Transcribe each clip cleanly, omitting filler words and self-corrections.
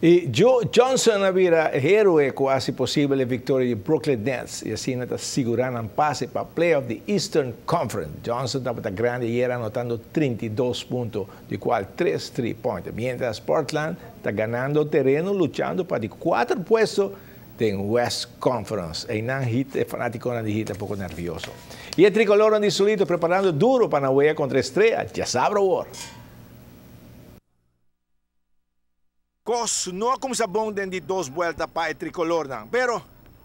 E Joe Johnson aveva héroe quasi possibile vittoria di Brooklyn Nets e così è assicurando un passo per playoff di Eastern Conference. Johnson dopo da grande ieri annotando 32 punti, di quali 3 3-point, mentre Portland sta ganando terreno luciando per i 4 posti in West Conference. E in Heat è fanatico di Heat, è un po' nervioso. E il tricolore di solito preparando duro per una guerra contro Estrella, già sabrà ora. Cos não começa bom dentro de 2 vueltas para o tricolor, não. Pero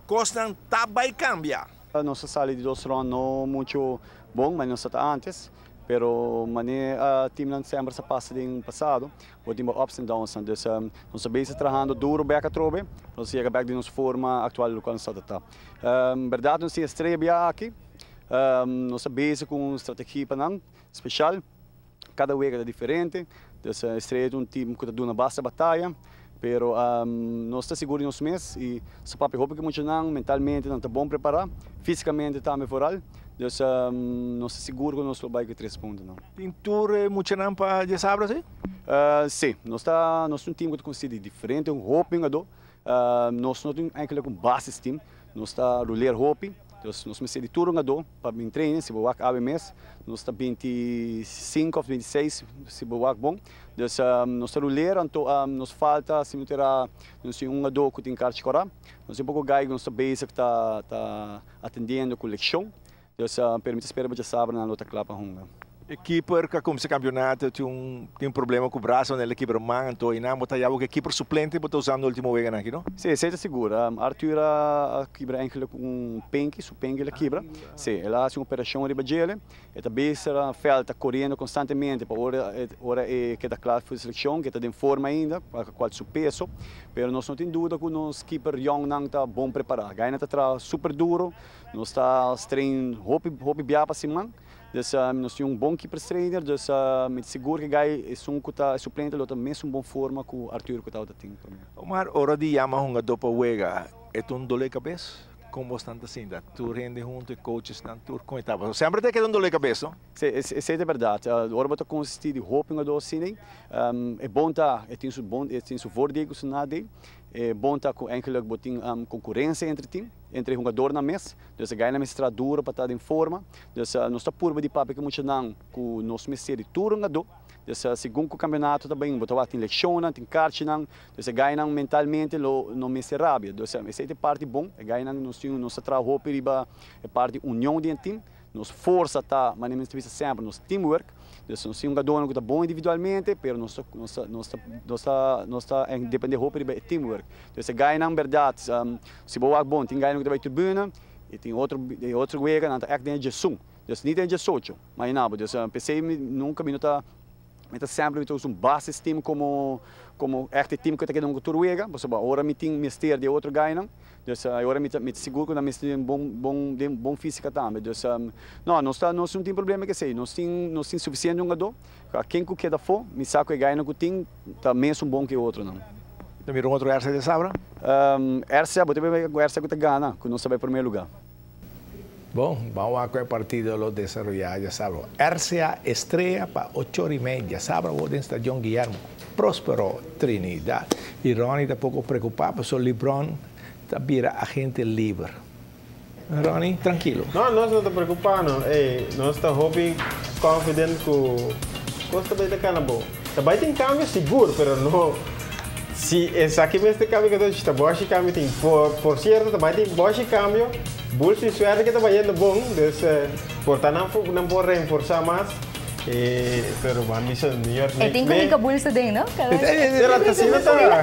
Cos não tá vai cambiar. Nossa saída de 2 rounds não muito bom, mas não está antes. Pero o time não sempre se passa do passado. O time ups and downs, então nós estamos trabalhando duro bem a trobe, nós chega bem de nossa forma atual do qual nós está. Verdade, nós temos estreia aqui. Nós estamos com uma estratégia especial. Cada vez é diferente. Então, estreia um time que está dando uma basta batalha, pero nós estamos seguros nos meses e se papi roupa que muito não mentalmente não está bom preparar, fisicamente está melhorar. Então, nós estamos seguros que nós vamos 3 pontos não. Tem tour muito não para de sábado, sim? Sim, nós um time que considera diferente, roupa ainda nós não temos ainda com base time, nós está roller roupa. Então, nós temos de turno para mim treinar, se boa abre mês, nós está 25 ou 26, se boa bom. Então, nós está roleiro, então nos falta se não terá, nós temos ado que tem carta cora, nós temos pouco gai, nós está base que está atendendo com leção. Então, permite esperar para saber na outra clapa runga. Keeper que começa o campeonato tem um problema com o braço na equipe romana, então e não botar o keeper suplente botar usando o último vez aqui, não? Sim, sei seguro. Arthur a quebra um penque, su penque ele quebra. Sim, ela faz uma operação de bagele, e também será feita correndo constantemente para hora que da classe de seleção, que está em forma ainda, para qual seu peso, mas nós não temos dúvida que o nosso keeper young não está bom preparado. Gaina está super duro, nós está treinando roupa bia para cima. Então, nós temos bom keeper trainer, então me seguro que gai é suplente, ele também é bom forma com o Arthur que está tem. Mas hora de chamar um jogador para jogar, é dor de cabeça? Como bastante assim, tu rende junto e coaches não tu coitava. Sempre tem que dor de cabeça, não? Sim, é verdade. Agora você consiste de roupa do assim, é bom tá, tem seu voordeel com nada. É bom estar com enkele botin concorrência entre time, entre jogador na mesa, então ganha na mesa dura para estar em forma, então nós está por de papo que muito não com nosso mesa de turno do, então segundo o campeonato também botar tem leção, tem carta não, então ganha mentalmente no mesa rábia, então essa é parte bom, ganha nós temos nossa trabalho periba é parte união de time, nos força tá, mas nós temos sempre nos teamwork. Então, nós temos um jogador que está bom individualmente, mas nós depende da roupa de teamwork. Então, se ganha na verdade, se boa bom, tem ganho que vai tribuna e tem outro guerra, não é que de som. Então, não tem de socio, mas não, então, pensei nunca minuta sempre um base time como este time que está querendo que tu ruega, porque agora me tem mister de outro ganho. Então, agora me seguro que nós temos bom física também. Então, não, nós não temos problema que sei, nós temos suficiente jogador. Quem que quer for, me saco e ganha que tem, também é bom que o outro não. Então, virou outro Erce de Sabra? Erce, você vai o Erce que está ganhando, que nós vai em primeiro lugar. Bom, vamos a ver el partido lo desarrollar, ya saben. RCA Estrella para 8:30, sábado en el Estadio Guillermo Próspero, Trinidad. Y Ronnie está poco preocupado, pues LeBron también agente libre. Ronnie, tranquilo. No, no está preocupado. No está hobby confident que costa bem de canabo. Também tem cambio seguro, pero no. Se exatamente cambio que está bom, cambio tem por certo também tem bom cambio. Bulls e suerte que está indo bom, portanto não pode reforçar mais. Pero a missão melhor. Tem que o Bulls tem, não? Será que assim não está?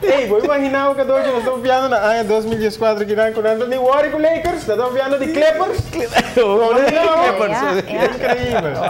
Ei, vou imaginar o que nós estamos vendo na 2014 que não conhece nem Warriors com Lakers, estamos vendo de Clippers. Clippers. É incrível.